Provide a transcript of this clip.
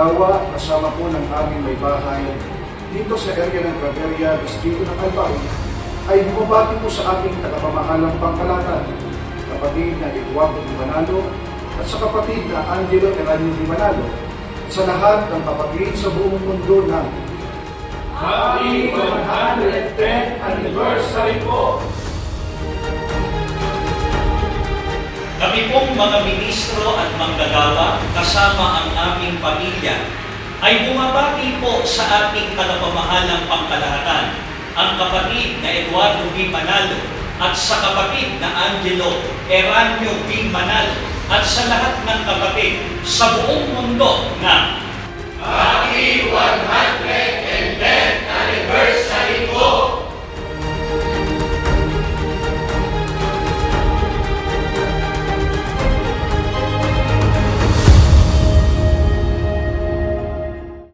Manggagawa kasama po ng aming may bahay dito sa area ng Claveria, Distrito ng Albay, ay bumabati po sa ating tagapamahalang Pangkalatan, kapatid na Eduardo Di Manalo at sa kapatid na Angelo Eranio Di Manalo, sa lahat ng kapatid sa buong mundo na Happy 110th Anniversary po! Kami pong mga ministro at manggagawa kasama ang aming pamilya ay bumabati po sa ating tagapamahalang Pangkalahatan, ang kapatid na Eduardo V. Manalo at sa kapatid na Angelo Eranio V. Manalo at sa lahat ng kapatid sa buong mundo na Happy 110th Anniversary!